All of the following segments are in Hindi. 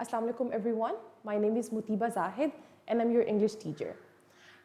Assalamu alaikum everyone. My name is Mutiba Zahid and I'm your English teacher.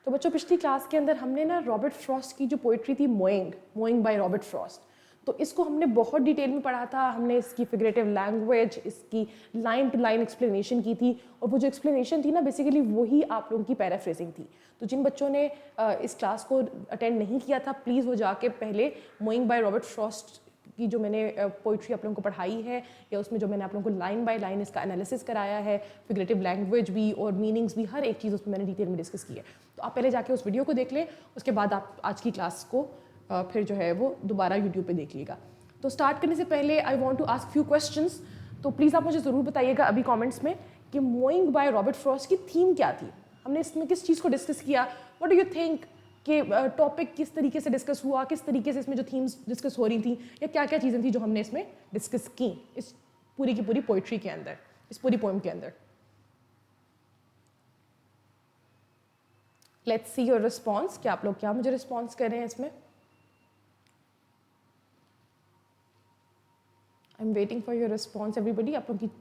तो बच्चों पिछली क्लास के अंदर हमने ना रॉबर्ट फ्रॉस्ट की जो पोइट्री थी मोइंग बाय रॉबर्ट फ्रॉस्ट, तो इसको हमने बहुत डिटेल में पढ़ा था। हमने इसकी फिगरेटिव लैंग्वेज, इसकी लाइन टू लाइन एक्सप्लेनेशन की थी और वो जो एक्सप्लेनेशन थी ना बेसिकली वही आप लोगों की पैराफ्रेजिंग थी। तो जिन बच्चों ने इस क्लास को अटेंड नहीं किया था प्लीज़ वो जाके पहले मोइंग बाय रॉबर्ट फ्रॉस्ट की जो मैंने पोइट्री आप लोगों को पढ़ाई है या उसमें जो मैंने आप लोगों को लाइन बाय लाइन इसका एनालिसिस कराया है, फिगरेटिव लैंग्वेज भी और मीनिंग्स भी, हर एक चीज़ उसमें मैंने डिटेल में डिस्कस की है। तो आप पहले जाके उस वीडियो को देख लें, उसके बाद आप आज की क्लास को फिर जो है वो दोबारा यूट्यूब पे देख लीजिएगा। तो स्टार्ट करने से पहले I want to ask few questions, तो प्लीज़ आप मुझे ज़रूर बताइएगा अभी कॉमेंट्स में कि मोइंग बाय रॉबर्ट फ्रॉस्ट की थीम क्या थी, हमने इसमें किस चीज़ को डिस्कस किया, व्हाट डू यू थिंक कि टॉपिक किस तरीके से डिस्कस हुआ, किस तरीके से इसमें जो थीम्स डिस्कस हो रही थी या क्या क्या चीज़ें थी जो हमने इसमें डिस्कस की इस पूरी की पूरी पोइट्री के अंदर, इस पूरी पोएम के अंदर। लेट्स सी योर रिस्पॉन्स, क्या आप लोग क्या मुझे रिस्पॉन्स कर रहे हैं इसमें। आई am waiting for your response everybody. आप लोगों की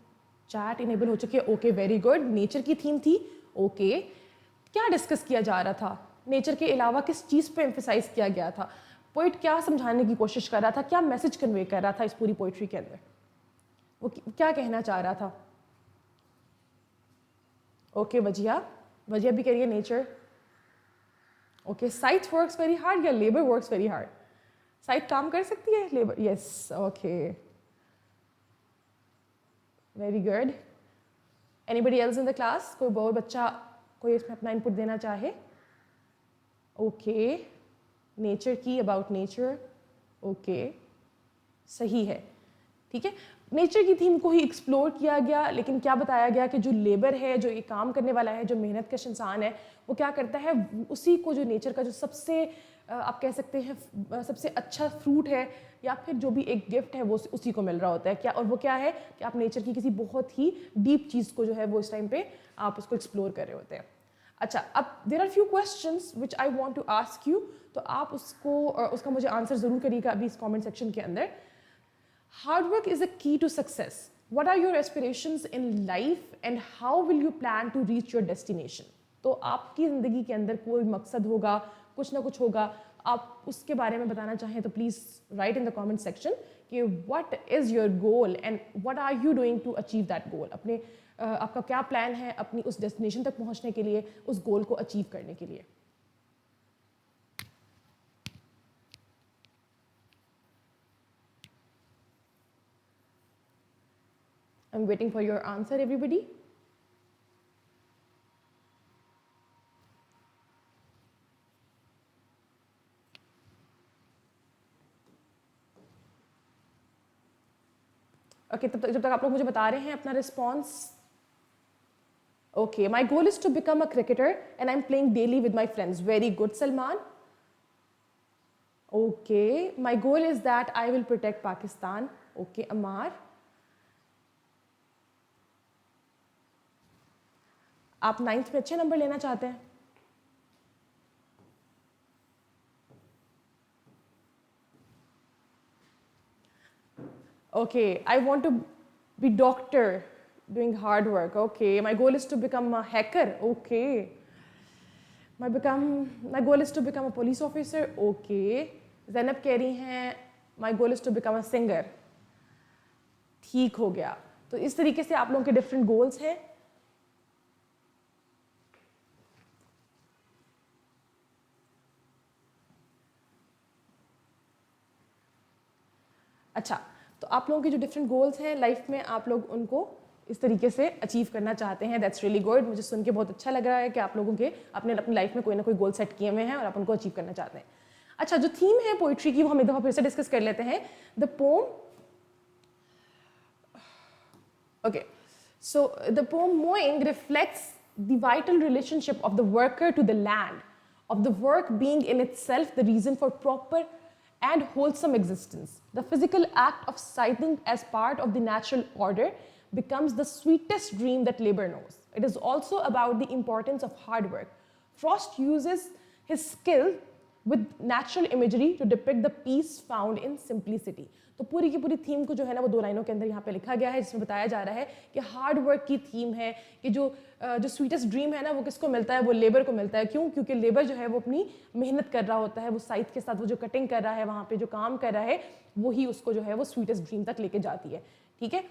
चैट इनेबल हो चुकी है, ओके वेरी गुड। नेचर की थीम थी, ओके। क्या डिस्कस किया जा रहा था, नेचर के अलावा किस चीज़ पे एम्फेसाइज किया गया था, पोइट क्या समझाने की कोशिश कर रहा था, क्या मैसेज कन्वे कर रहा था इस पूरी पोइट्री के अंदर, वो क्या कहना चाह रहा था। ओके वजिया भी कह रही है nature. Okay site works very hard या labour works very hard, site काम कर सकती है, labour yes, okay very good. Anybody else in the class, कोई और बच्चा कोई इसमें अपना इनपुट देना चाहे। ओके नेचर की, अबाउट नेचर, ओके सही है, ठीक है। नेचर की थीम को ही एक्सप्लोर किया गया, लेकिन क्या बताया गया कि जो लेबर है, जो ये काम करने वाला है, जो मेहनत कश इंसान है, वो क्या करता है, उसी को जो नेचर का जो सबसे आप कह सकते हैं सबसे अच्छा फ्रूट है या फिर जो भी एक गिफ्ट है वो उसी को मिल रहा होता है क्या, और वो क्या है कि आप नेचर की किसी बहुत ही डीप चीज़ को जो है वो इस टाइम पे आप उसको एक्सप्लोर कर रहे होते हैं। अच्छा, अब there are few questions which I want to ask you, तो आप उसका मुझे आंसर ज़रूर करिएगा अभी इस कमेंट सेक्शन के अंदर। Hard work is a key to success, what are your aspirations in life and how will you plan to reach your destination. तो आपकी ज़िंदगी के अंदर कोई मकसद होगा, कुछ ना कुछ होगा, आप उसके बारे में बताना चाहें तो please write in the comment section कि what is your goal and what are you doing to achieve that goal. अपने आपका क्या प्लान है अपनी उस डेस्टिनेशन तक पहुंचने के लिए, उस गोल को अचीव करने के लिए। आई am waiting for your answer everybody. Okay, तब तक जब तक आप लोग मुझे बता रहे हैं अपना response. Okay, my goal is to become a cricketer and I am playing daily with my friends, very good Salman. Okay, my goal is that I will protect Pakistan, okay Amar. आप 9th में अच्छे नंबर लेना चाहते हैं। Okay, I want to be doctor, doing hard work. Okay, my goal is to become a hacker. Okay, my goal is to become a police officer. Okay, Zainab कह रही हैं my goal is to become a singer. ठीक हो गया। तो इस तरीके से आप लोगों के डिफरेंट गोल्स हैं। अच्छा, तो आप लोगों के जो डिफरेंट गोल्स हैं लाइफ में, आप लोग उनको इस तरीके से अचीव करना चाहते हैं। दैट्स रियली गुड, मुझे सुन के बहुत अच्छा लग रहा है कि आप लोगों के अपने अपनी लाइफ में कोई ना कोई गोल सेट किए हुए हैं और आप उनको अचीव करना चाहते हैं। अच्छा, जो थीम है पोइट्री की वो हम एक दफ़ा फिर से डिस्कस कर लेते हैं। The poem, okay, so the poem mowing reflects the vital relationship of the worker to the land, of the work being in itself the reason for proper and wholesome existence. The physical act of scything as part of the natural order becomes the sweetest dream that labor knows. It is also about the importance of hard work. Frost uses his skill with natural imagery to depict the peace found in simplicity. तो पूरी की पूरी थीम को जो है ना वो 2 लाइनों के अंदर यहाँ पे लिखा गया है, जिसमें बताया जा रहा है कि हार्ड वर्क की थीम है कि जो स्वीटेस्ट ड्रीम है ना वो किसको मिलता है, वो लेबर को मिलता है। क्यों? क्योंकि लेबर जो है वो अपनी मेहनत कर रहा होता है, वो साइथ के साथ वो जो कटिंग कर रहा है, वहाँ पे जो काम कर रहा है, वही उसको जो है वो स्वीटेस्ट ड्रीम तक लेके जाती है। ठीक है,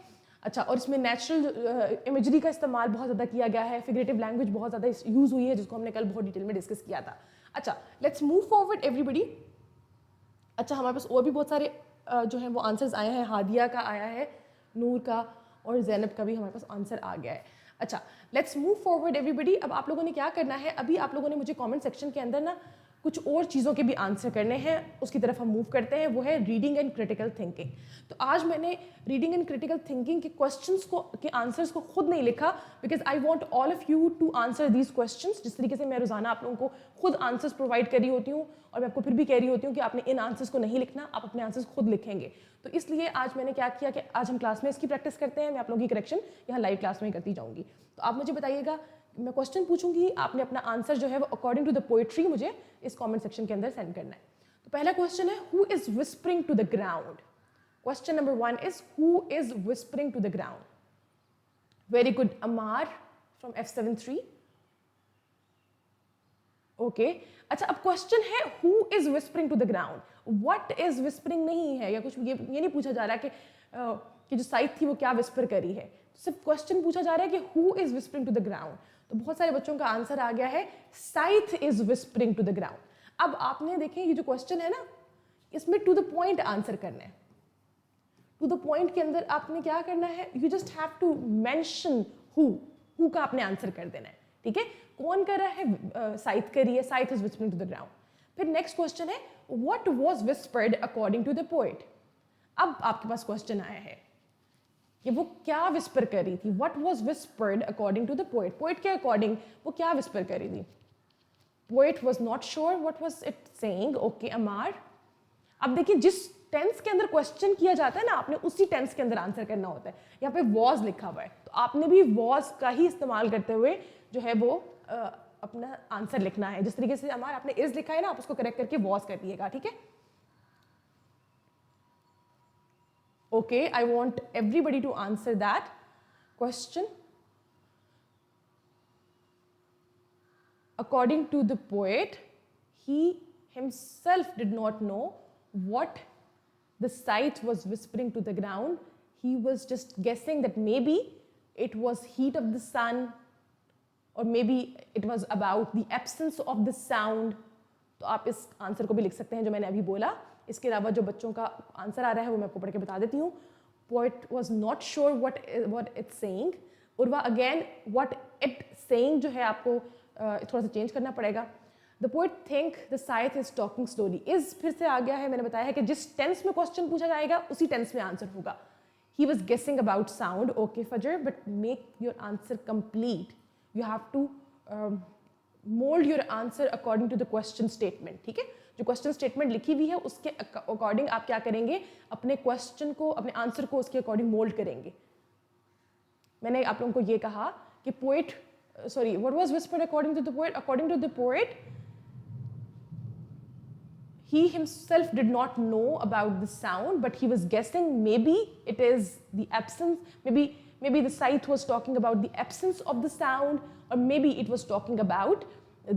अच्छा, और इसमें नेचुरल इमेजरी का इस्तेमाल बहुत ज़्यादा किया गया है, फिगरेटिव लैंग्वेज बहुत ज़्यादा यूज़ हुई है, जिसको हमने कल बहुत डिटेल में डिस्कस किया था। अच्छा, लेट्स मूव फॉरवर्ड एवरीबडी। अच्छा, हमारे पास और भी बहुत सारे जो हैं वो आंसर्स आए हैं। हादिया का आया है, नूर का और जैनब का भी हमारे पास आंसर आ गया है। अच्छा, लेट्स मूव फॉरवर्ड एवरीबडी। अब आप लोगों ने क्या करना है, अभी आप लोगों ने मुझे कमेंट सेक्शन के अंदर ना कुछ और चीज़ों के भी आंसर करने हैं, उसकी तरफ हम मूव करते हैं, वो है रीडिंग एंड क्रिटिकल थिंकिंग। तो आज मैंने रीडिंग एंड क्रिटिकल थिंकिंग के क्वेश्चंस को के आंसर्स को खुद नहीं लिखा, because I want all of you to answer these questions. जिस तरीके से मैं रोजाना आप लोगों को खुद आंसर्स प्रोवाइड कर रही होती हूँ, और मैं आपको फिर भी कह रही होती हूँ कि आपने इन आंसर्स को नहीं लिखना, आप अपने आंसर्स खुद लिखेंगे। तो इसलिए आज मैंने क्या किया कि आज हम क्लास में इसकी प्रैक्टिस करते हैं, मैं आप लोगों की करेक्शन यहाँ लाइव क्लास में ही करती जाऊँगी। तो आप मुझे बताइएगा, मैं क्वेश्चन पूछूंगी, आपने अपना आंसर जो है वो अकॉर्डिंग टू द पोएट्री मुझे इस कमेंट सेक्शन के अंदर सेंड करना है। तो पहला क्वेश्चन है, who is whispering to the ground? Question number 1 is, who is whispering to the ground? Very good, Amar from F73। Okay, अच्छा, अब क्वेश्चन है who is whispering to the ground. What is whispering नहीं है, या कुछ ये नहीं पूछा जा रहा कि जो साइथ थी वो क्या विस्पर करी है, सिर्फ क्वेश्चन पूछा जा रहा है कि who is whispering to the ground. तो बहुत सारे बच्चों का आंसर आ गया है, scythe is whispering to the ground. अब आपने देखें ये जो क्वेश्चन है ना, इसमें टू द पॉइंट आंसर करना है। टू द पॉइंट के अंदर आपने क्या करना है, you just have to mention who का आपने आंसर कर देना है। ठीक है, कौन कर रहा है, साइथ कर रही है, scythe is whispering to the ground. फिर नेक्स्ट क्वेश्चन है, what was whispered according to the poet. अब आपके पास क्वेश्चन आया है कि वो क्या विस्पर कर रही थी, what was whispered according to the poet. Poet के अकॉर्डिंग वो क्या विस्पर कर रही थी? Poet was not sure what was it saying. Okay Amar, अब देखिए जिस टेंस के अंदर क्वेश्चन किया जाता है ना, आपने उसी टेंस के अंदर आंसर करना होता है। यहाँ पे वॉज लिखा हुआ है, तो आपने भी वॉज का ही इस्तेमाल करते हुए जो है वो अपना आंसर लिखना है। जिस तरीके से अमार आपने इज लिखा है ना, आप उसको करेक्ट करके वॉज कर दिएगा। ठीक है, okay, I want everybody to answer that question. According to the poet, he himself did not know what the scythe was whispering to the ground. He was just guessing that maybe it was heat of the sun, or maybe it was about the absence of the sound. तो आप इस आंसर को भी लिख सकते हैं जो मैंने अभी बोला। इसके अलावा जो बच्चों का आंसर आ रहा है वो मैं आपको पढ़ के बता देती हूँ। Poet was not sure what it's saying. Urwa again, what it saying जो है आपको थोड़ा सा चेंज करना पड़ेगा। The poet think the scythe is talking slowly. Is फिर से आ गया है, मैंने बताया है कि जिस टेंस में क्वेश्चन पूछा जाएगा उसी टेंस में आंसर होगा। He was guessing about sound. Okay Fajar, but make your answer complete. You have to mould your answer according to the question statement. ठीक है, जो क्वेश्चन स्टेटमेंट लिखी हुई है उसके अकॉर्डिंग आप क्या करेंगे, अपने क्वेश्चन को, अपने आंसर को उसके अकॉर्डिंग मोल्ड करेंगे। मैंने आप लोगों को ये कहा कि poet, sorry, what was whispered according to the poet. According to the poet, he himself did not know about the sound, but he was guessing maybe it is the absence, maybe the scythe was talking about the absence of the sound, or maybe it was talking about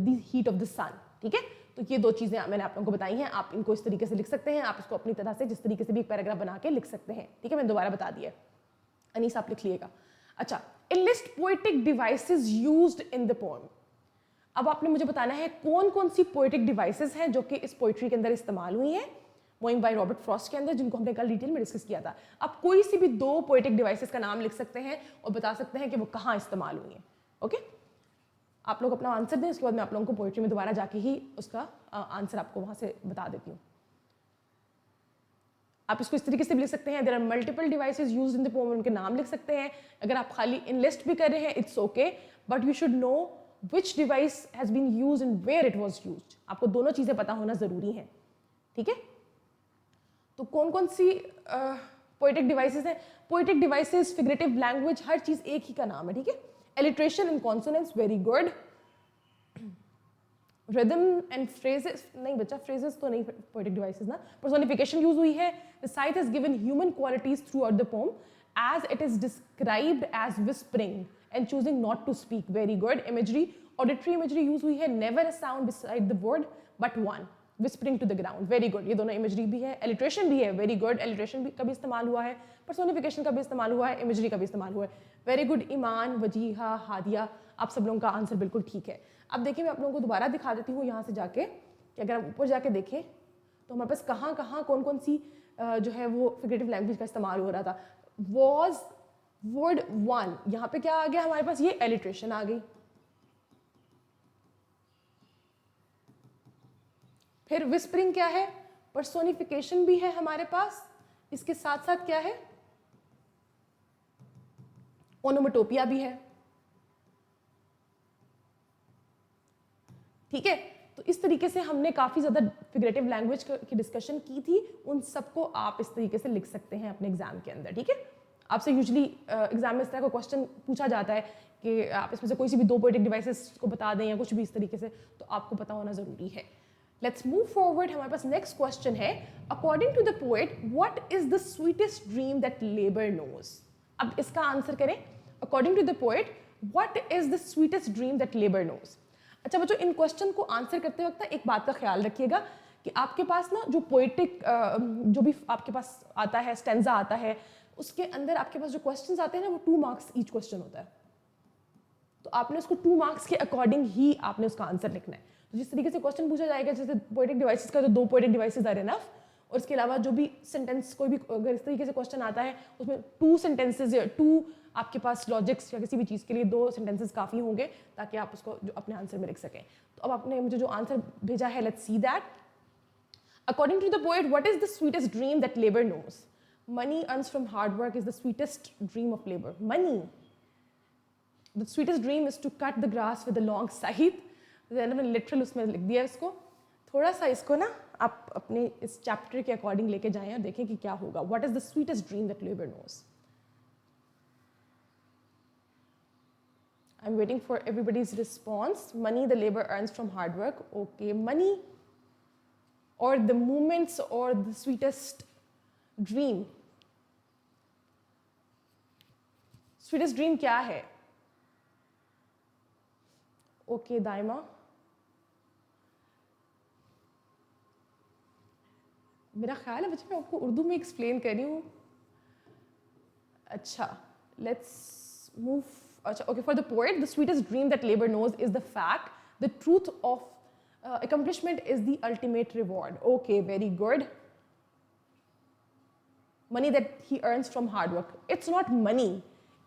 the heat of the sun. ठीक है, तो ये दो चीजें मैंने आप लोगों को बताई हैं। आप इनको इस तरीके से लिख सकते हैं, आप इसको अपनी तरह से जिस तरीके से भी एक पैराग्राफ बना के लिख सकते हैं। ठीक है, मैंने दोबारा बता दिया। अनीस आप लिख लिएगा। अच्छा, enlist poetic devices used in the poem. अब आपने मुझे बताना है कौन कौन सी पोएटिक डिवाइसेस हैं जो कि इस पोइट्री के अंदर इस्तेमाल हुई हैं, मोइंग बाय रॉबर्ट फ्रॉस्ट के अंदर, जिनको हमने कल डिटेल में डिस्कस किया था। आप कोई सी भी दो पोएटिक डिवाइसेस का नाम लिख सकते हैं और बता सकते हैं कि वो कहाँ इस्तेमाल हुई हैं। ओके, आप लोग अपना आंसर दें, उसके बाद मैं आप लोगों को पोइट्री में दोबारा जाके ही उसका आंसर आपको वहाँ से बता देती हूँ। आप इसको इस तरीके से भी लिख सकते हैं, there are multiple devices used in the poem, उनके नाम लिख सकते हैं। अगर आप खाली इनलिस्ट भी कर रहे हैं, it's okay, but you should know which device has been used and where it was used. आपको दोनों चीजें पता होना जरूरी है। ठीक है, तो कौन कौन सी पोएटिक डिवाइसेस हैं? पोएटिक डिवाइसेस, फिगरेटिव लैंग्वेज, हर चीज एक ही का नाम है। ठीक है, alliteration and consonants, very good. Rhythm and phrases नहीं बच्चा, फ्रेजेस तो नहीं पोएटिक डिवाइसेस ना. पर्सोनिफिकेशन यूज हुई है. The site has given human qualities through out the pome as it is described as whispering and choosing not to speak. Very good. Imagery, auditory imagery use हुई है. Never a sound beside the word but one. Whispering to the ground. Very good. ये दोनों imagery भी है. Alliteration भी है. Very good. Alliteration भी का भी इस्तेमाल हुआ है. Personification का भी इस्तेमाल हुआ है. Imagery का भी इस्तेमाल हुआ है. Very good. ईमान, वजीहा, हादिया, आप सब लोगों का आंसर बिल्कुल ठीक है. अब देखिए मैं आप लोगों को दोबारा दिखा देती हूँ यहाँ से जाके कि अगर आप ऊपर जाके देखें तो हमारे पास कहाँ कहाँ कौन कौन सी जो है वो फिगरेटिव लैंग्वेज का इस्तेमाल हो रहा था. वॉज वर्ड 1, यहाँ पे क्या आ गया हमारे पास, ये एलिट्रेशन आ गई. फिर विस्परिंग क्या है, पर्सोनिफिकेशन भी है हमारे पास. इसके साथ साथ क्या है, ओनोमेटोपिया भी है. ठीक है, तो इस तरीके से हमने काफी ज्यादा फिगरेटिव लैंग्वेज की डिस्कशन की थी. उन सबको आप इस तरीके से लिख सकते हैं अपने एग्जाम के अंदर. ठीक है, आपसे यूजुअली एग्जाम में इस तरह का क्वेश्चन पूछा जाता है कि आप इसमें से कोई सी भी 2 पोएटिक डिवाइसेस को बता दें या कुछ भी इस तरीके से, तो आपको पता होना जरूरी है. Let's move forward. हमारे पास नेक्स्ट क्वेश्चन है, according to the poet what is the sweetest dream that labour knows. अब इसका आंसर करें. According to the poet what is the sweetest dream that labour knows. अच्छा बच्चों, इन क्वेश्चन को आंसर करते वक्त एक बात का ख्याल रखिएगा कि आपके पास ना जो पोएटिक जो भी आपके पास आता है, स्टेंजा आता है, उसके अंदर आपके पास जो क्वेश्चंस आते हैं ना वो 2 मार्क्स ईच क्वेश्चन होता है. तो आपने उसको 2 मार्क्स के अकॉर्डिंग ही आपने उसका आंसर लिखना है. तो जिस तरीके से क्वेश्चन पूछा जाएगा, जैसे पोएटिक डिवाइसेस का जो 2 पोएटिक डिवाइसेस आर इनफ, और इसके अलावा जो भी सेंटेंस कोई भी अगर इस तरीके से क्वेश्चन आता है उसमें 2 सेंटेंसेज या 2 आपके पास लॉजिक्स या किसी भी चीज़ के लिए 2 सेंटेंसेस काफ़ी होंगे ताकि आप उसको जो अपने आंसर में लिख सकें. तो अब आपने मुझे जो आंसर भेजा है, let's see that. According to the poet what is the sweetest dream that labour knows. Money earns from hard work is the sweetest dream of labor. Money. The sweetest dream is to cut the grass with a long scythe. मैंने लिटरल उसमें लिख दिया इसको. थोड़ा सा इसको ना आप अपने इस चैप्टर के अकॉर्डिंग लेके जाएं और देखें कि क्या होगा. What is the sweetest dream that labor knows? I'm waiting for everybody's response. Money the labor earns from hard work. Okay, money or the moments or the sweetest dream. Sweetest dream क्या है? ओके दाइमा, मेरा ख्याल है बच्चे मैं आपको उर्दू में एक्सप्लेन कर रही हूँ. अच्छा लेट्स मूव. अच्छा okay, for the poet the sweetest dream that labour knows is the fact the truth of accomplishment is the ultimate reward. Okay, very good. Money that he earns from hard work. It's not money.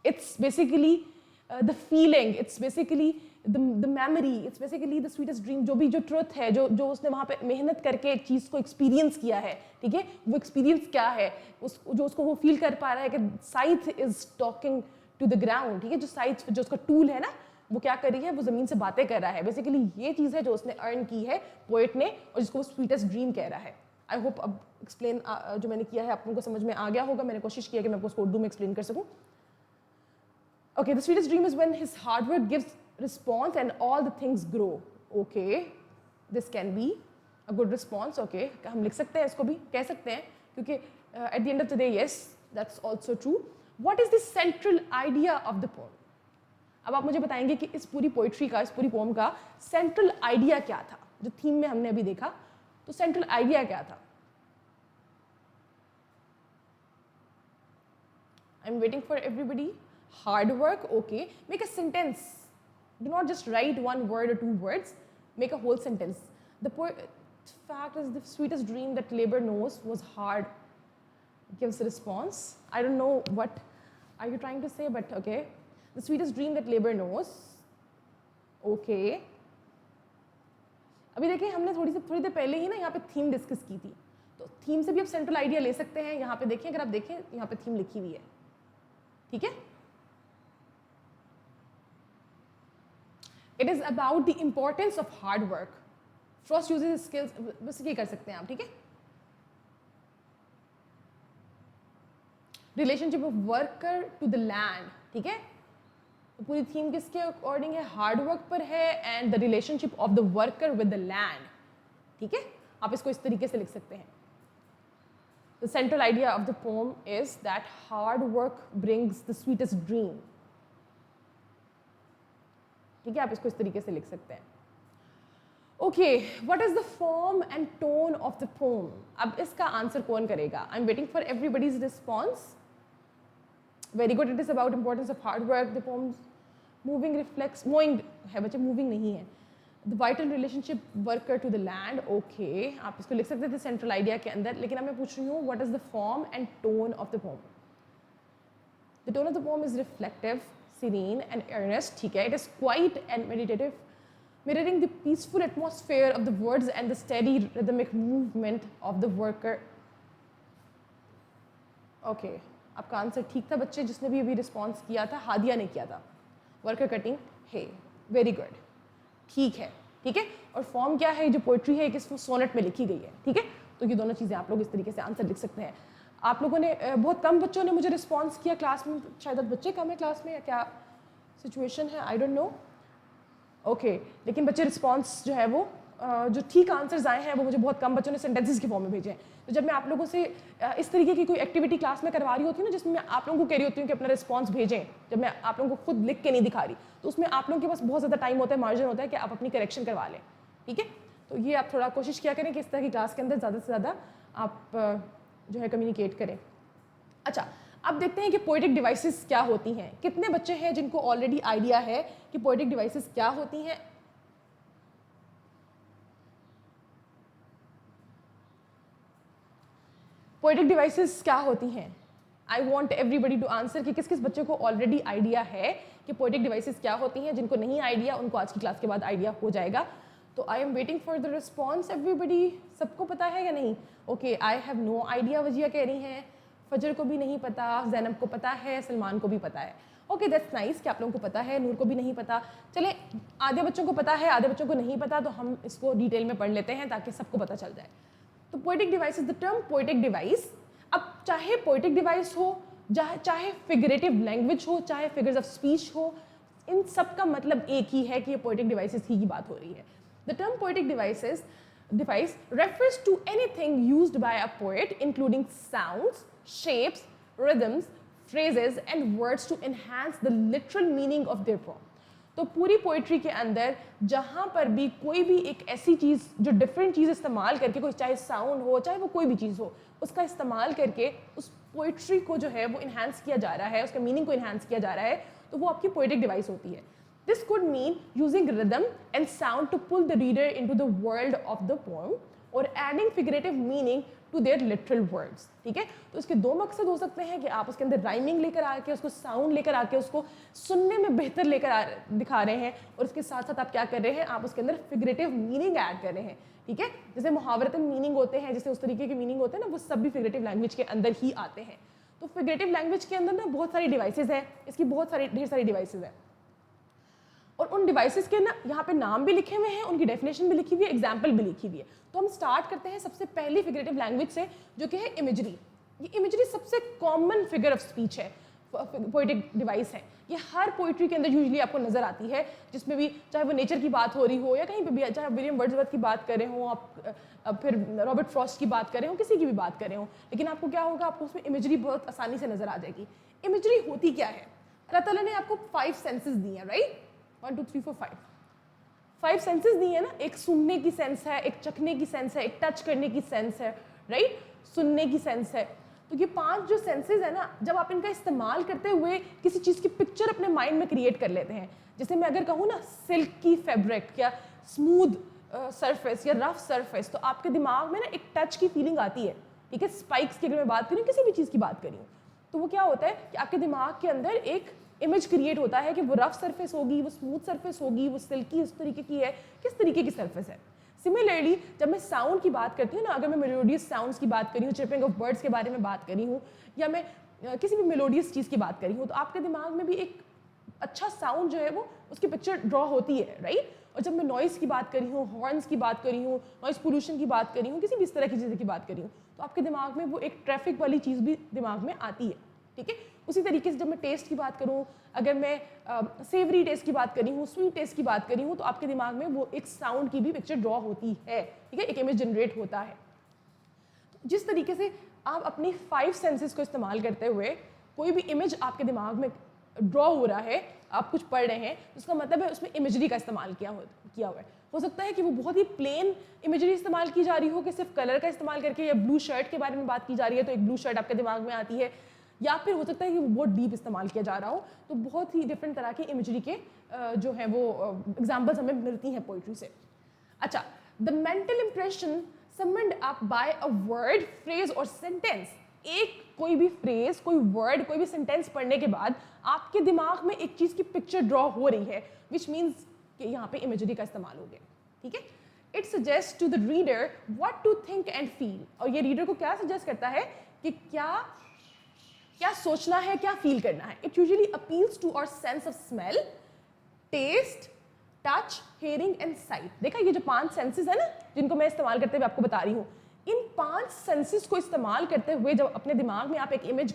It's basically the feeling. It's basically the memory. It's basically the sweetest dream. जो truth है, जो उसने वहाँ पे मेहनत करके एक चीज़ को experience किया है, ठीक है, वो experience क्या है, जो उसको वो feel कर पा रहा है कि scythe is talking to the ground, ठीक है, जो scythe जो उसका tool है ना, वो क्या कर रही है, वो ज़मीन से बातें कर रहा है. बेसिकली ये चीज़ है जो उसने अर्न की है पोएट ने और जिसको वो स्वीटेस्ट ड्रीम कह रहा है. आई होप अब एक्सप्लेन जो मैंने किया है आप लोगों को समझ में आ गया होगा. मैंने कोशिश किया कि मैं आपको उसको उर्दू में एक्सप्लेन कर सकूँ. Okay, the sweetest dream is when his hard work gives response and all the things grow. Okay, this can be a good response. Okay, हम लिख सकते हैं इसको भी कह सकते हैं क्योंकि at the end of the day, yes, that's also true. What is the central idea of the poem? अब आप मुझे बताएंगे कि इस पूरी पोइट्री का, इस पूरी पोम का सेंट्रल आइडिया क्या था. जो थीम में हमने अभी देखा, तो सेंट्रल आइडिया क्या था? I'm waiting for everybody. Hard work, okay. Make a sentence. Do not just write 1 word or 2 words. Make a whole sentence. The fact is the sweetest dream that labor knows was hard. Gives a response. I don't know what are you trying to say, but okay. The sweetest dream that labor knows. Okay. अभी देखिए हमने थोड़ी देर पहले ही ना यहाँ पे थीम डिस्कस की थी, तो थीम से भी आप सेंट्रल आइडिया ले सकते हैं. यहाँ पे देखिए, अगर आप देखें यहाँ पे थीम लिखी हुई है, ठीक है. It is about the importance of hard work. Frost uses his skills. बस ये कर सकते हैं आप, ठीक है. Relationship of worker to the land, ठीक है. तो पूरी थीम किसके अकॉर्डिंग है? हार्ड वर्क पर है and the relationship of the worker with the land. ठीक है, आप इसको इस तरीके से लिख सकते हैं। The central idea of the pome is that hard work brings the sweetest dream. ठीक है, आप इसको इस तरीके से लिख सकते हैं। Okay, what is the form and tone of the poem? अब इसका आंसर कौन करेगा? I am waiting for everybody's response. Very good, it is about importance of hard work. The poem moving reflex, moving है बच्चे, मूविंग नहीं है। The vital relationship worker to the land. Okay, आप इसको लिख सकते थे सेंट्रल आइडिया के अंदर, लेकिन अब मैं पूछ रही हूँ what is the form and tone of the pome? The tone of the pome is reflective, serene and earnest. ठीक है, it is quiet and meditative, mirroring the peaceful atmosphere of the words and the steady rhythmic movement of the worker. Okay, आपका आंसर ठीक था बच्चे, जिसने भी अभी रिस्पॉन्स किया था, हादिया ने किया था। वर्कर कटिंग है, वेरी गुड, ठीक है। ठीक है, और फॉर्म क्या है? जो पोइट्री है किस सोनेट में लिखी गई है। ठीक है, तो ये दोनों चीज़ें आप लोग इस तरीके से आंसर लिख सकते हैं। आप लोगों ने बहुत कम बच्चों ने मुझे रिस्पॉन्स किया क्लास में, शायद बच्चे कम है क्लास में या क्या सिचुएशन है, आई डोंट नो। ओके, लेकिन बच्चे रिस्पॉन्स जो है वो जो ठीक आंसर्स आए हैं वो मुझे बहुत कम बच्चों ने सेंटेंसेस के फॉर्म में भेजे हैं। तो जब मैं आप लोगों से इस तरीके की कोई एक्टिविटी क्लास में करवा रही होती हूँ ना, जिसमें मैं आप लोगों को कह रही होती हूँ कि अपना रिस्पॉन्स भेजें, जब मैं आप लोगों को खुद लिख के नहीं दिखा रही, तो उसमें आप लोगों के पास बहुत ज़्यादा टाइम होता है, मार्जिन होता है कि आप अपनी करेक्शन करवा लें। ठीक है, तो ये आप थोड़ा कोशिश किया करें कि इस तरह की क्लास के अंदर ज़्यादा से ज़्यादा आप जो है कम्युनिकेट करें। अच्छा, अब देखते हैं कि पोएटिक डिवाइसेस क्या होती हैं। कितने बच्चे हैं जिनको ऑलरेडी आइडिया है कि पोएटिक डिवाइसेस क्या होती हैं? पोएटिक डिवाइसेस क्या होती हैं? I want everybody to answer कि किस किस बच्चे को ऑलरेडी आइडिया है कि पोएटिक डिवाइसेस क्या होती हैं। जिनको नहीं आइडिया उनको आज की क्लास के बाद आइडिया हो जाएगा। तो I am waiting for the response. Everybody, सबको पता है या नहीं? Okay, I have no idea, Wajiya कह रही हैं। फजर को भी नहीं पता, जैनब को पता है, सलमान को भी पता है। ओके, दैट्स नाइस कि आप लोगों को पता है। नूर को भी नहीं पता। चले, आधे बच्चों को पता है, आधे बच्चों को नहीं पता, तो हम इसको डिटेल में पढ़ लेते हैं ताकि सबको पता चल जाए। तो poetic devices, the term poetic device, अब चाहे पोएटिक डिवाइस हो, चाहे फिगरेटिव लैंग्वेज हो, चाहे फिगर्स ऑफ स्पीच हो, इन सब का मतलब एक ही है कि ये पोएटिक डिवाइसेस ही की बात हो रही है। The term poetic device refers to anything used by a poet, including sounds, shapes, rhythms, phrases and words to enhance the literal meaning of their poem. तो पूरी पोइट्री के अंदर जहाँ पर भी कोई भी एक ऐसी चीज़ जो डिफरेंट चीज़ इस्तेमाल करके, कोई चाहे साउंड हो, चाहे वो कोई भी चीज़ हो, उसका इस्तेमाल करके उस पोइट्री को जो है वो इन्हांस किया जा रहा है, उसके मीनिंग को इन्हांस किया जा रहा है, तो वो आपकी पोइटिक डिवाइस होती है। This could mean using rhythm and sound to pull the reader into the world of the poem or adding figurative meaning to their literal words. ठीक है, तो इसके दो मकसद हो सकते हैं कि आप उसके अंदर राइमिंग लेकर आके, उसको साउंड लेकर आके, उसको सुनने में बेहतर लेकर दिखा रहे हैं, और उसके साथ साथ आप क्या कर रहे हैं, आप उसके अंदर फिगरेटिव मीनिंग ऐड कर रहे हैं। ठीक है, जैसे मुहावरतन मीनिंग होते हैं, जैसे उस तरीके के मीनिंग होते हैं ना, वो सब भी फिगरेटिव लैंग्वेज के अंदर ही आते हैं। तो फिगरेटिव लैंग्वेज के अंदर ना बहुत सारी डिवाइसेज हैं, इसकी बहुत सारी ढेर सारी डिवाइसेज हैं, और उन डिवाइसेस के ना यहाँ पे नाम भी लिखे हुए हैं, उनकी डेफिनेशन भी लिखी हुई है, एग्जाम्पल भी लिखी हुई है। तो हम स्टार्ट करते हैं सबसे पहली फिगरेटिव लैंग्वेज से, जो कि है इमेजरी। ये इमेजरी सबसे कॉमन फिगर ऑफ स्पीच है, पोएटिक डिवाइस है। ये हर पोइट्री के अंदर यूजुअली आपको नजर आती है, जिसमें भी चाहे वो नेचर की बात हो रही हो या कहीं पे भी, चाहे विलियम वर्ड्सवर्थ की बात कर रहे हो आप, फिर रॉबर्ट फ्रॉस्ट की बात कर रहे हो, किसी की भी बात कर रहे हो, लेकिन आपको क्या होगा, आपको उसमें इमेजरी बहुत आसानी से नजर आ जाएगी। इमेजरी होती क्या है? अल्लाह ताला ने आपको 5 सेंसेस दिए हैं, राइट? 1 2 3 4 5 सेंसेस दिए हैं ना। एक सुनने की सेंस है, एक चखने की सेंस है, एक टच करने की सेंस है, राइट? सुनने की सेंस है। तो ये 5 जो सेंसेस है ना, जब आप इनका इस्तेमाल करते हुए किसी चीज़ की पिक्चर अपने माइंड में क्रिएट कर लेते हैं, जैसे मैं अगर कहूँ ना सिल्की फैब्रिक या स्मूथ सरफेस या रफ सरफेस, तो आपके दिमाग में ना एक टच की फीलिंग आती है। ठीक है, स्पाइक्स की अगर मैं बात करूँ, किसी भी चीज़ की बात करूँ, तो वो क्या होता है कि आपके दिमाग के अंदर एक इमेज क्रिएट होता है कि वो रफ सरफेस होगी, वो स्मूथ सरफेस होगी, वो सिल्की इस तरीके की है, किस तरीके की सरफेस है। सिमिलरली जब मैं साउंड की बात करती हूँ ना, अगर मैं मेलोडियस साउंड्स की बात करी हूँ, चिपिंग ऑफ बर्ड्स के बारे में बात करी हूँ, या मैं किसी भी मेलोडियस चीज़ की बात करी हूँ, तो आपके दिमाग में भी एक अच्छा साउंड जो है वो उसकी पिक्चर ड्रॉ होती है, राइट? और जब मैं नॉइज़ की बात करी हूँ, हॉर्न्स की बात करी हूँ, नॉइज़ पोल्यूशन की बात करी हूँ, किसी भी इस तरह की चीज़ें की बात करी हूँ, तो आपके दिमाग में वो एक ट्रैफिक वाली चीज़ भी दिमाग में आती है। ठीक है। उसी तरीके से जब मैं टेस्ट की बात करूँ, अगर मैं सेवरी टेस्ट की बात करी हूँ, स्वीट टेस्ट की बात करी हूँ, तो आपके दिमाग में वो एक साउंड की भी पिक्चर ड्रॉ होती है, ठीक है, एक इमेज जनरेट होता है। जिस तरीके से आप अपनी 5 सेंसेस को इस्तेमाल करते हुए कोई भी इमेज आपके दिमाग में ड्रॉ हो रहा है, आप कुछ पढ़ रहे हैं, तो उसका मतलब है उसमें इमेजरी का इस्तेमाल किया हुआ है। हो सकता है कि वो बहुत ही प्लेन इमेजरी इस्तेमाल की जा रही हो, कि सिर्फ कलर का इस्तेमाल करके, या ब्लू शर्ट के बारे में बात की जा रही है तो एक ब्लू शर्ट आपके दिमाग में आती है, या फिर हो सकता है कि वो बहुत डीप इस्तेमाल किया जा रहा हो। तो बहुत ही डिफरेंट तरह की इमेजरी के जो है वो एग्जाम्पल्स हमें मिलती हैं पोइट्री से। अच्छा, the mental impression summoned up by a word, phrase और सेंटेंस। एक कोई भी फ्रेज, कोई वर्ड, कोई भी सेंटेंस पढ़ने के बाद आपके दिमाग में एक चीज की पिक्चर ड्रॉ हो रही है, विच मीन्स कि यहाँ पे इमेजरी का इस्तेमाल हो गया, ठीक है। It suggest to the reader what to think and feel. और ये रीडर को क्या सजेस्ट करता है कि क्या सोचना है, क्या फील करना है। It usually appeals to our sense of smell, taste, touch, hearing and sight. देखा, ये जो 5 सेंसेस है ना, जिनको मैं इस्तेमाल करते हुए आपको बता रही हूँ, इन 5 सेंसेस को इस्तेमाल करते हुए जब अपने दिमाग में आप एक इमेज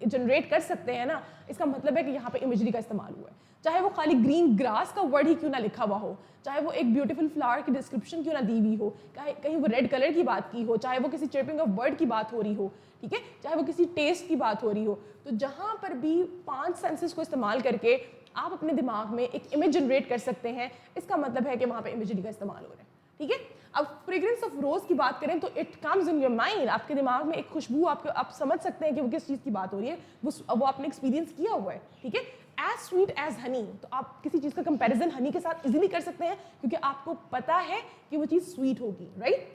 जनरेट कर सकते हैं ना, इसका मतलब है कि यहाँ पे इमेजरी का इस्तेमाल हुआ है। चाहे वो खाली ग्रीन ग्रास का वर्ड ही क्यों ना लिखा हुआ हो, चाहे वो एक ब्यूटीफुल फ्लावर की डिस्क्रिप्शन क्यों ना दी हुई हो, कहीं वो रेड कलर की बात की हो, चाहे वो किसी चिर्पिंग ऑफ बर्ड की बात हो रही हो, ठीक है, चाहे वो किसी टेस्ट की बात हो रही हो, तो जहाँ पर भी 5 सेंसेस को इस्तेमाल करके आप अपने दिमाग में एक इमेज जनरेट कर सकते हैं, इसका मतलब है कि वहाँ पे इमेजरी का इस्तेमाल हो रहा है, ठीक है। अब फ्रेग्रेंस ऑफ रोज की बात करें तो it comes in your mind, आपके दिमाग में एक खुशबू, आप समझ सकते हैं कि वो किस चीज़ की बात हो रही है, वो आपने एक्सपीरियंस किया हुआ है, ठीक है। एज स्वीट एज हनी, तो आप किसी चीज़ का कंपैरिजन हनी के साथ इजीली कर सकते हैं, क्योंकि आपको पता है कि वो चीज़ स्वीट होगी, राइट।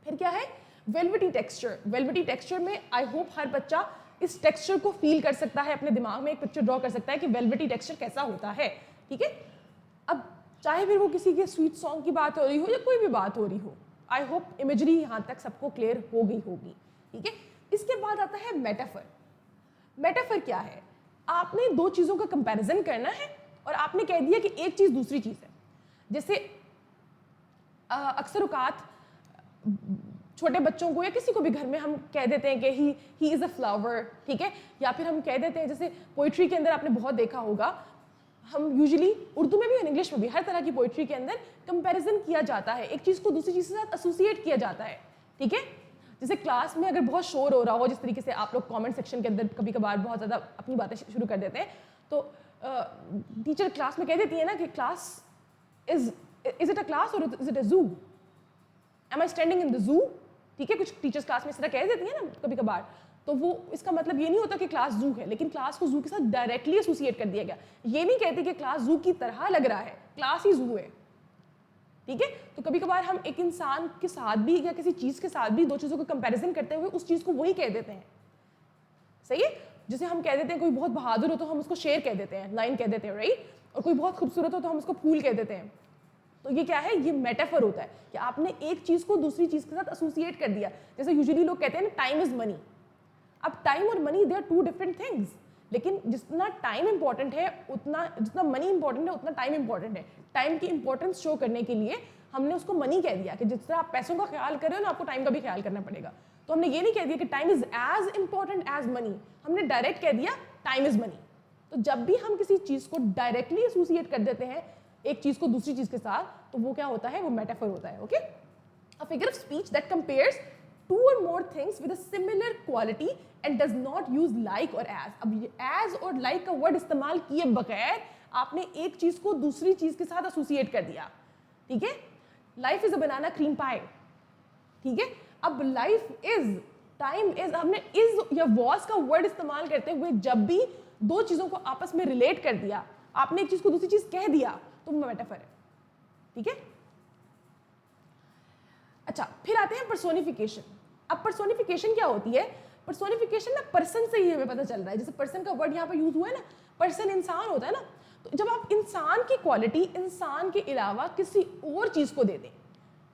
फिर क्या है, वेलवेटी टेक्सचर। वेलवेटी टेक्सचर में आई होप हर बच्चा इस टेक्सचर को फील कर सकता है, अपने दिमाग में एक पिक्चर ड्रॉ कर सकता है कि वेलवेटी टेक्सचर कैसा होता है, ठीक है। अब चाहे फिर वो किसी के स्वीट सॉन्ग की बात हो रही हो या कोई भी बात हो रही हो, आई होप इमेजरी यहाँ तक सबको क्लियर हो गई होगी, ठीक है। इसके बाद आता है मेटाफर। मेटाफर क्या है, आपने 2 चीज़ों का कंपैरिजन करना है और आपने कह दिया कि एक चीज़ दूसरी चीज़ है। जैसे अक्सर औकात छोटे बच्चों को या किसी को भी घर में हम कह देते हैं कि ही इज़ अ फ्लावर, ठीक है, या फिर हम कह देते हैं, जैसे पोइट्री के अंदर आपने बहुत देखा होगा, हम यूजुअली उर्दू में भी और इंग्लिश में भी हर तरह की पोइट्री के अंदर कंपैरिजन किया जाता है, एक चीज़ को दूसरी चीज़ के साथ एसोसिएट किया जाता है, ठीक है। जैसे क्लास में अगर बहुत शोर हो रहा हो, जिस तरीके से आप लोग कमेंट सेक्शन के अंदर कभी कभार बहुत ज़्यादा अपनी बातें शुरू कर देते हैं, तो टीचर क्लास में कह देती है ना कि class is it a class और is it a zoo, am I standing in the zoo, ठीक है। कुछ टीचर्स क्लास में इस तरह कह देती है ना कभी कभार, तो वो इसका मतलब ये नहीं होता कि क्लास जू है, लेकिन क्लास को जू के साथ डायरेक्टली एसोसिएट कर दिया गया। ये नहीं कहते कि क्लास जू की तरह लग रहा है, क्लास ही जू है, ठीक है। तो कभी कभार हम एक इंसान के साथ भी या किसी चीज़ के साथ भी 2 चीज़ों का कंपैरिजन करते हुए उस चीज़ को वही कह देते हैं, सही है। जैसे हम कह देते हैं कोई बहुत बहादुर हो तो हम उसको शेर कह देते हैं, लाइन कह देते हैं, राइट। और कोई बहुत खूबसूरत हो तो हम उसको फूल कह देते हैं। तो ये क्या है, ये मेटाफर होता है कि आपने एक चीज़ को दूसरी चीज़ के साथ एसोसिएट कर दिया। जैसे यूजुअली लोग कहते हैं ना, टाइम इज मनी। अब टाइम और money they are 2 different things, लेकिन जितना टाइम इंपॉर्टेंट है उतना, जितना मनी इंपॉर्टेंट है उतना टाइम इंपॉर्टेंट है। टाइम की इंपॉर्टेंस शो करने के लिए हमने उसको मनी कह दिया कि जिस तरह आप पैसों का ख्याल कर रहे हो ना, आपको टाइम का भी ख्याल करना पड़ेगा। तो हमने ये नहीं कह दिया कि time is as important as money, हमने डायरेक्ट कह दिया टाइम इज मनी। तो जब भी हम किसी चीज़ को डायरेक्टली एसोसिएट कर देते हैं एक चीज़ को दूसरी चीज़ के साथ, तो वो क्या होता है, वो मेटाफर होता है, okay. A figure of speech that compares 2 or more things with a similar quality and does not use like or as। अब ये as और like का वर्ड इस्तेमाल किए बगैर आपने एक चीज़ को दूसरी चीज़ के साथ एसोसिएट कर दिया, ठीक है। Life is a banana cream pie, ठीक है। अब लाइफ इज, टाइम इज, हमने इज या वॉज का वर्ड इस्तेमाल करते हुए जब भी 2 चीज़ों को आपस में रिलेट कर दिया, आपने एक चीज़ को दूसरी चीज़ कह दिया, तो वो मेटाफर है, ठीक है। अच्छा, फिर आते हैं पर्सोनिफिकेशन। अब पर्सोनिफिकेशन क्या होती है, पर्सोनिफिकेशन ना पर्सन से ही हमें पता चल रहा है। जैसे पर्सन का वर्ड यहाँ पे यूज हुआ है ना, पर्सन इंसान होता है ना, तो जब आप इंसान की क्वालिटी इंसान के अलावा किसी और चीज़ को दे दें,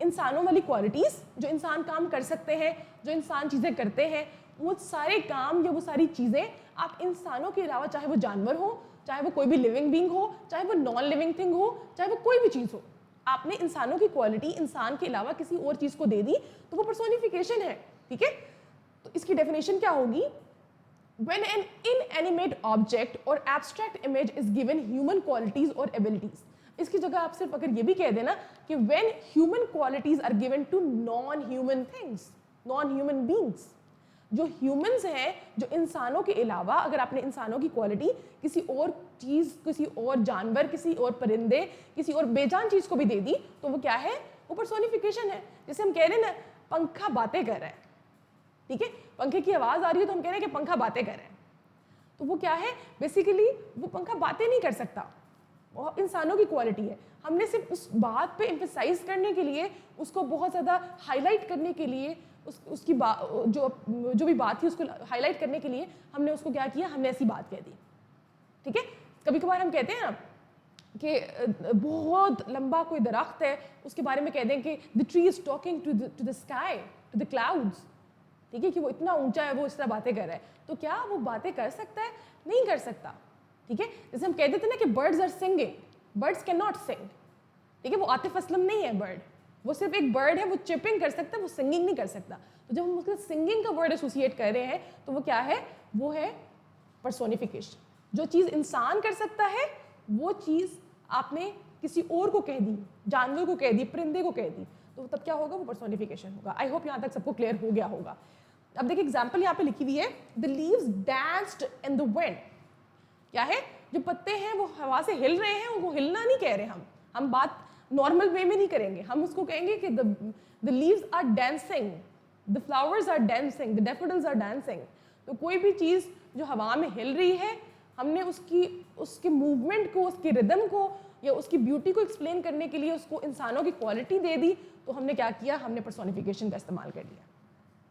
इंसानों वाली क्वालिटीज़ जो इंसान काम कर सकते हैं, जो इंसान चीज़ें करते हैं, वो सारे काम या वो सारी चीज़ें आप इंसानों के अलावा, चाहे वो जानवर हो, चाहे वो कोई भी लिविंग बींग हो, चाहे वो नॉन लिविंग थिंग हो, चाहे वो कोई भी चीज़ हो, आपने इंसानों की क्वालिटी इंसान के अलावा किसी और चीज़ को दे दी, तो वो पर्सोनिफिकेशन है, ठीक है। तो इसकी डेफिनेशन क्या होगी, When an inanimate object or abstract image is given human qualities or abilities, इसकी जगह आप सिर्फ अगर ये भी कह देना कि when human qualities are given to non-human things, non-human beings, जो humans हैं, जो इंसानों के अलावा अगर आपने इंसानों की क्वालिटी किसी और चीज़, किसी और जानवर, किसी और परिंदे, किसी और बेजान चीज़ को भी दे दी, तो वो क्या है? वो पर्सोनिफिकेशन है। जैसे हम कह रहे हैं ना, पंखा बातें कर रहा है, ठीक है, पंखे की आवाज़ आ रही है तो हम कह रहे हैं कि पंखा बातें कर रहे हैं, तो वो क्या है? बेसिकली वो पंखा बातें नहीं कर सकता, वो इंसानों की क्वालिटी है। हमने सिर्फ उस बात पे एम्फसाइज करने के लिए, उसको बहुत ज़्यादा हाईलाइट करने के लिए, उसकी जो भी बात थी उसको हाईलाइट करने के लिए हमने उसको क्या किया? हमने ऐसी बात कह दी, ठीक है। कभी कभार हम कहते हैं ना कि बहुत लंबा कोई दरख्त है, उसके बारे में कह दें कि the tree is talking to the sky, to the clouds, ठीक है, कि वो इतना ऊंचा है, वो इस तरह बातें कर रहा है, तो क्या वो बातें कर सकता है? नहीं कर सकता, ठीक है। जैसे हम कह देते ना कि birds are singing, birds can not sing, ठीक है, वो आतिफ असलम नहीं है बर्ड, वो सिर्फ एक बर्ड है, वो चिपिंग कर सकता है, वो सिंगिंग नहीं कर सकता। तो जब हम उसके सिंगिंग का वर्ड एसोसिएट कर रहे हैं तो वो क्या है? वो है पर्सोनिफिकेशन। जो चीज़ इंसान कर सकता है वो चीज़ आपने किसी और को कह दी, जानवर को कह दी, परिंदे को कह दी, तो तब क्या होगा? वो पर्सोनिफिकेशन होगा। आई होप यहाँ तक सबको क्लियर हो गया होगा। अब देखिए एग्जाम्पल यहाँ पे लिखी हुई है, the leaves danced in the wind. क्या है? जो पत्ते हैं वो हवा से हिल रहे हैं, उनको हिलना नहीं कह रहे हम बात नॉर्मल वे में नहीं करेंगे, हम उसको कहेंगे कि the leaves are dancing, the flowers are dancing, the daffodils are dancing. तो कोई भी चीज़ जो हवा में हिल रही है, हमने उसके मूवमेंट को, उसके रिदम को या उसकी ब्यूटी को एक्सप्लेन करने के लिए उसको इंसानों की क्वालिटी दे दी, तो हमने क्या किया? हमने पर्सोनिफिकेशन का इस्तेमाल कर लिया,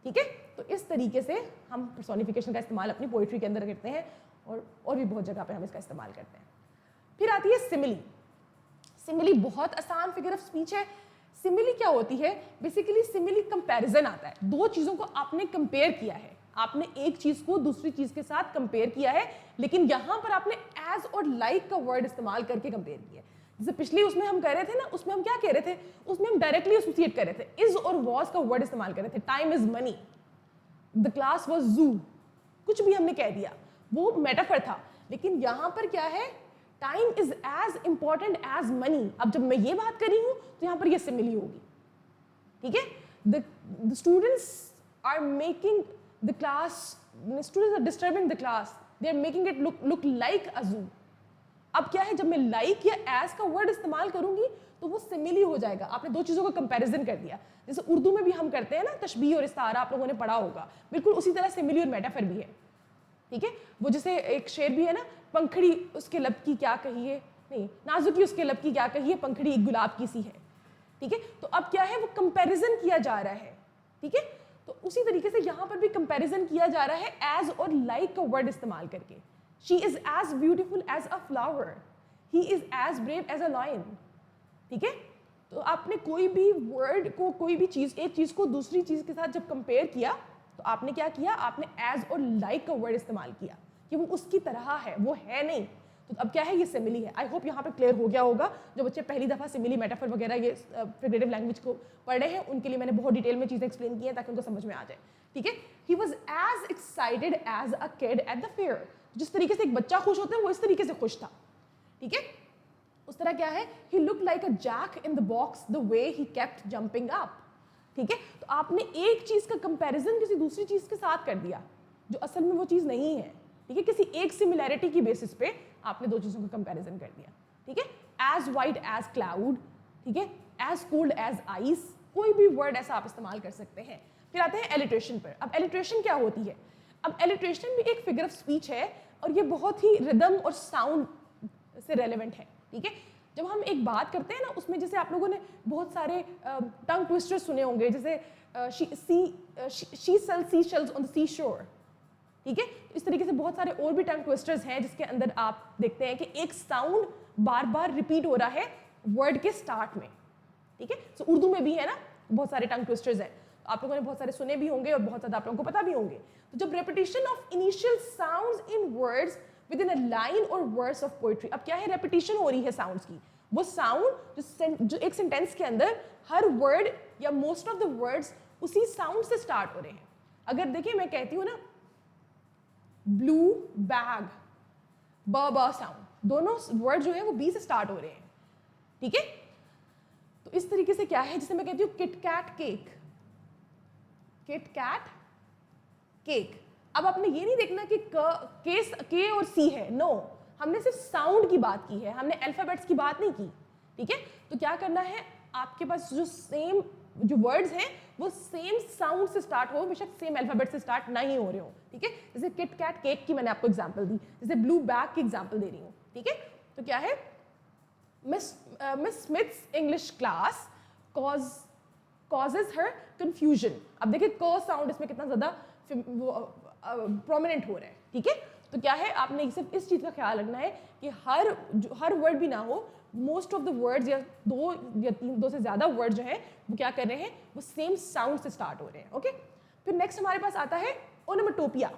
ठीक है। तो इस तरीके से हम पर्सोनिफिकेशन का इस्तेमाल अपनी पोइट्री के अंदर करते हैं और भी बहुत जगह पे हम इसका इस्तेमाल करते हैं। फिर आती है सिमिली। सिमिली बहुत आसान फिगर ऑफ स्पीच है। सिमिली क्या होती है? बेसिकली सिमिली कंपैरिजन आता है, दो चीज़ों को आपने कंपेयर किया है, आपने एक चीज़ को दूसरी चीज़ के साथ कंपेयर किया है, लेकिन यहाँ पर आपने एज और लाइक का वर्ड इस्तेमाल करके कंपेयर किया है। जैसे पिछली उसमें हम कह रहे थे ना, उसमें हम क्या कह रहे थे? उसमें हम डायरेक्टली एसोसिएट कर रहे थे, इज और वॉज का वर्ड इस्तेमाल कर रहे थे। Time is money, the class was जू, कुछ भी हमने कह दिया, वो मेटाफर था। लेकिन यहाँ पर क्या है? Time is as important as money. अब जब मैं ये बात कर रही हूँ तो यहाँ पर ये सिमिली होगी, ठीक है। The students are making the class, students are disturbing the class, they are making it look like a zoo. अब क्या है? जब मैं लाइक या एज का वर्ड इस्तेमाल करूंगी तो वो सिमिली हो जाएगा। आपने दो चीज़ों का कंपैरिजन कर दिया। जैसे उर्दू में भी हम करते हैं ना, तशबीह और इस्तारा, आप लोगों ने पढ़ा होगा, बिल्कुल उसी तरह सिमिली और मेटाफर भी है, ठीक है। वो जैसे एक शेर भी है ना, पंखड़ी उसके लब की क्या कही है, नहीं, नाजुकी उसके लब की क्या कही है, पंखड़ी एक गुलाब की सी है, ठीक है। तो अब क्या है? वो कंपैरिजन किया जा रहा है, ठीक है। तो उसी तरीके से यहाँ पर भी कंपैरिजन किया जा रहा है एज और लाइक का वर्ड इस्तेमाल करके। She is as beautiful as a flower, he is as brave as a lion, ठीक है। तो आपने कोई भी वर्ड को, कोई भी चीज़, एक चीज़ को दूसरी चीज़ के साथ जब कंपेयर किया तो आपने क्या किया? आपने एज और लाइक का वर्ड इस्तेमाल किया कि वो उसकी तरह है, वो है नहीं। तो अब क्या है? ये सिमिली है। आई होप यहाँ पे क्लियर हो गया होगा। जो बच्चे पहली दफ़ा सिमिली, मेटाफर वगैरह ये फिगरेटिव लैंग्वेज को पढ़ रहे हैं, उनके लिए मैंने बहुत डिटेल में चीज़ें एक्सप्लेन की हैं ताकि उनको समझ में आ जाए, ठीक है। He was as excited as a kid at the fair. जिस तरीके से एक बच्चा खुश होता है वो इस तरीके से खुश था, ठीक है। उस तरह क्या है? He look like a jack in the box the way he kept jumping up, ठीक है। तो आपने एक चीज़ का कंपैरिजन किसी दूसरी चीज़ के साथ कर दिया जो असल में वो चीज़ नहीं है, ठीक है। किसी एक सिमिलैरिटी की बेसिस पे आपने दो चीज़ों का कंपैरिजन कर दिया, ठीक है। एज वाइट एज क्लाउड, ठीक है, एज कोल्ड एज आइस, कोई भी वर्ड ऐसा आप इस्तेमाल कर सकते हैं। फिर आते हैं एलिट्रेशन पर। अब एलिट्रेशन क्या होती है? अब एलिट्रेशन भी एक फिगर ऑफ स्पीच है और ये बहुत ही रिदम और साउंड से रेलेवेंट है, ठीक है। जब हम एक बात करते हैं ना, उसमें जैसे आप लोगों ने बहुत सारे टंग ट्विस्टर्स सुने होंगे, जैसे she sells sea shells on the sea shore, ठीक है। इस तरीके से बहुत सारे और भी टंग ट्विस्टर्स हैं जिसके अंदर आप देखते हैं कि एक साउंड बार बार रिपीट हो रहा है वर्ड के स्टार्ट में, ठीक है। सो उर्दू में भी है ना बहुत सारे टंग ट्विस्टर्स हैं, आप लोगों ने बहुत सारे सुने भी होंगे और बहुत ज़्यादा आप लोगों को पता भी होंगे। तो जब repetition of initial sounds in words with in a line और वर्ड्स ऑफ पोइट्री, अब क्या है? रेपिटेशन हो रही है साउंड्स की। वो साउंड जो एक सेंटेंस के अंदर हर वर्ड या मोस्ट ऑफ द वर्ड्स उसी साउंड से स्टार्ट हो रहे हैं। अगर देखिए मैं कहती हूँ ना, ब्लू बैग, ब साउंड, दोनों वर्ड जो है वो बी से स्टार्ट हो रहे हैं, ठीक है। तो इस तरीके से क्या है, जैसे मैं कहती हूँ kit cat cake, kit cat cake. अब आपने ये नहीं देखना कि के और सी है, नो, हमने सिर्फ साउंड की बात की है, हमने अल्फाबेट्स की बात नहीं की, ठीक है। तो क्या करना है, आपके पास जो सेम जो वर्ड्स हैं वो सेम साउंड से स्टार्ट हो, बेशक सेम अल्फाबेट से स्टार्ट नहीं हो रहे हो, ठीक है। जैसे किट कैट केक की मैंने आपको एग्जांपल दी, जैसे ब्लू बैग की एग्जांपल दे रही हूँ, ठीक है। तो क्या है, miss Smiths English class causes her confusion। अब देखिए क साउंड इसमें कितना ज्यादा प्रोमिनेंट हो रहा है, ठीक है। तो क्या है, आपने सिर्फ इस चीज का ख्याल रखना है कि हर वर्ड भी ना हो, मोस्ट ऑफ द वर्ड्स या दो से ज्यादा वर्ड जो है वो क्या कर रहे हैं, वो सेम साउंड से स्टार्ट हो रहे हैं, ओके। फिर नेक्स्ट हमारे पास आता है ओनोमेटोपिया।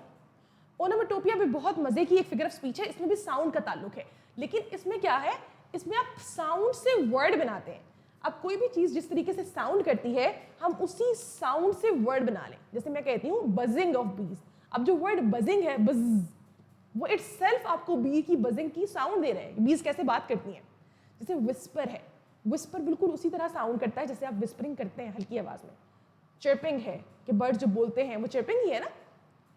ओनोमेटोपिया भी बहुत मजे की एक फिगर ऑफ स्पीच है, इसमें भी साउंड का ताल्लुक है, लेकिन इसमें क्या है, इसमें आप साउंड से वर्ड बनाते हैं। अब कोई भी चीज जिस तरीके से साउंड करती है, हम उसी साउंड से वर्ड बना लें। जैसे मैं कहती हूँ बजिंग ऑफ बीज, अब जो वर्ड बजिंग है, बज, वो इटसेल्फ आपको बी की बजिंग की साउंड दे रहे हैं, बीज कैसे बात करती हैं। जैसे विस्पर है, विस्पर बिल्कुल उसी तरह साउंड करता है जैसे आप विस्परिंग करते हैं हल्की आवाज में। चिर्पिंग है कि बर्ड जो बोलते हैं वो चिर्पिंग ही है ना।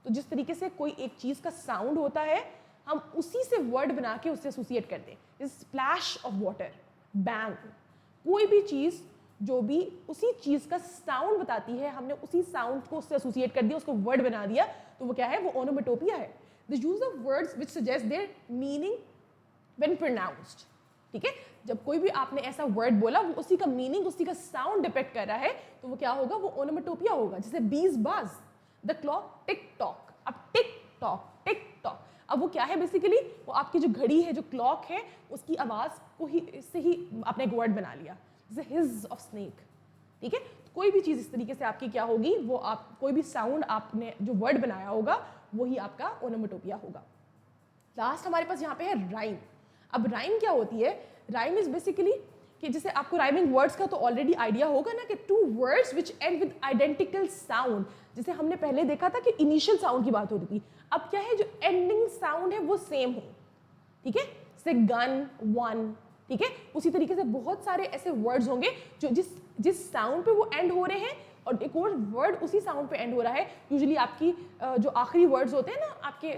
तो जिस तरीके से कोई एक चीज का साउंड होता है, हम उसी से वर्ड बना के उससे एसोसिएट करते हैं। स्प्लैश ऑफ वाटर, बैंग, कोई भी चीज जो भी उसी चीज का साउंड बताती है, हमने उसी साउंड को उससे एसोसिएट कर दिया, उसको वर्ड बना दिया, तो वो क्या है, वो ओनोमेटोपिया है। The use of words which suggest there meaning when pronounced, ठीक है। जब कोई भी आपने ऐसा वर्ड बोला, वो उसी का मीनिंग, उसी का साउंड डिपेक्ट कर रहा है, तो वो क्या होगा, वो ओनोमेटोपिया होगा। जैसे बीज बाज, द क्लॉक टिक टॉक। अब टिक टॉक, टिक टॉक, अब वो क्या है, बेसिकली वो आपकी जो घड़ी है, जो क्लॉक है, उसकी आवाज को ही इससे ही आपने एक वर्ड बना लिया, जैसे हिज ऑफ स्नेक, ठीक है। कोई भी चीज इस तरीके से आपकी क्या होगी, वो आप कोई भी साउंड आपने जो वर्ड बनाया होगा, वही आपका ओनोमेटोपिया होगा। लास्ट हमारे पास यहाँ पे है राइम। अब राइम क्या होती है, राइम इज बेसिकली कि जैसे आपको राइमिंग वर्ड्स का तो ऑलरेडी आइडिया होगा ना, कि two words which end with identical sound. जैसे हमने पहले देखा था कि इनिशियल साउंड की बात हो रही थी, अब क्या है, जो एंडिंग साउंड है वो सेम हो, ठीक है। जैसे गन, वन, ठीक है। उसी तरीके से बहुत सारे ऐसे वर्ड्स होंगे जो जिस साउंड पे वो एंड हो रहे हैं, और एक और वर्ड उसी साउंड पे एंड हो रहा है। यूजुअली आपकी जो आखिरी वर्ड्स होते हैं ना आपके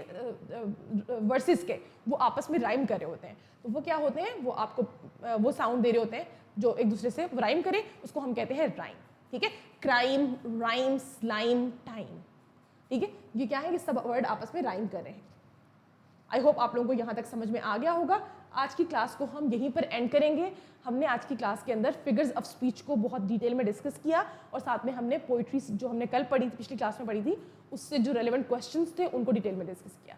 वर्सेस के, वो आपस में राइम कर रहे होते हैं, तो वो क्या होते हैं, वो आपको वो साउंड दे रहे होते हैं जो एक दूसरे से राइम करें, उसको हम कहते हैं राइम, ठीक है। क्राइम, राइम, स्लाइम, टाइम, ठीक है। ये क्या है कि सब वर्ड आपस में राइम कर रहे हैं। आई होप आप लोगों को यहाँ तक समझ में आ गया होगा। आज की क्लास को हम यहीं पर एंड करेंगे। हमने आज की क्लास के अंदर फिगर्स ऑफ स्पीच को बहुत डिटेल में डिस्कस किया, और साथ में हमने पोइट्री जो हमने कल पढ़ी थी, पिछली क्लास में पढ़ी थी, उससे जो रेलेवेंट क्वेश्चंस थे उनको डिटेल में डिस्कस किया।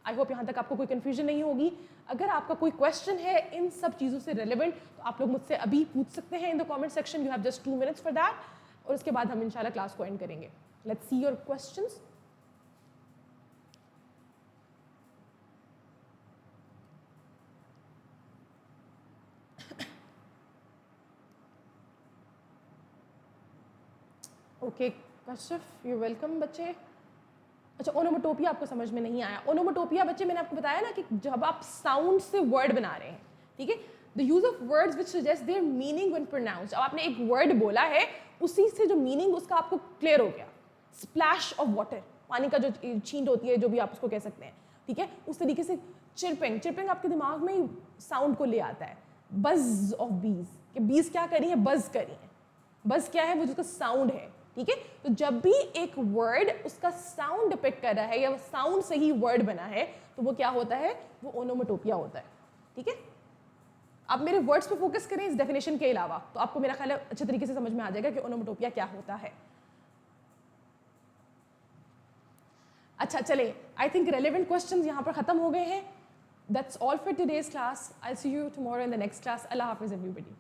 आई होप यहाँ तक आपको कोई कन्फ्यूजन नहीं होगी। अगर आपका कोई क्वेश्चन है इन सब चीज़ों से रेलेवेंट, तो आप लोग मुझसे अभी पूछ सकते हैं in the comment section. You have just 2 minutes for that, और उसके बाद हम इंशाल्लाह क्लास को एंड करेंगे। Let's see your questions. Okay Kashif, you welcome बच्चे। अच्छा, ओनोमेटोपिया आपको समझ में नहीं आया। ओनोमेटोपिया बच्चे मैंने आपको बताया ना कि जब आप साउंड से वर्ड बना रहे हैं, ठीक है। The use of words which suggest there meaning when pronounced. अब आपने एक वर्ड बोला है, उसी से जो मीनिंग उसका आपको क्लियर हो गया। स्प्लैश ऑफ वाटर, पानी का जो छींट होती है, जो भी आप उसको कह सकते हैं, ठीक है। उस तरीके से चिरपिंग, चिरपिंग आपके दिमाग में ही साउंड को ले आता है। बज ऑफ बीज, कि बीज क्या करी है, बज करी है। बज क्या है, वो जिसका साउंड है, ठीक है। तो जब भी एक वर्ड उसका साउंड डिपेक्ट कर रहा है, या साउंड से ही वर्ड बना है, तो वो क्या होता है, वो ओनोमेटोपिया होता है, ठीक है। आप मेरे वर्ड्स पे फोकस करें इस डेफिनेशन के अलावा, तो आपको मेरा ख्याल है अच्छे तरीके से समझ में आ जाएगा कि ओनोमेटोपिया क्या होता है। अच्छा चले, आई थिंक रेलेवेंट क्वेश्चंस यहाँ पर खत्म हो गए हैं। That's all for today's class. I see you tomorrow in the next class. अल्लाह हाफिज एवरीबॉडी।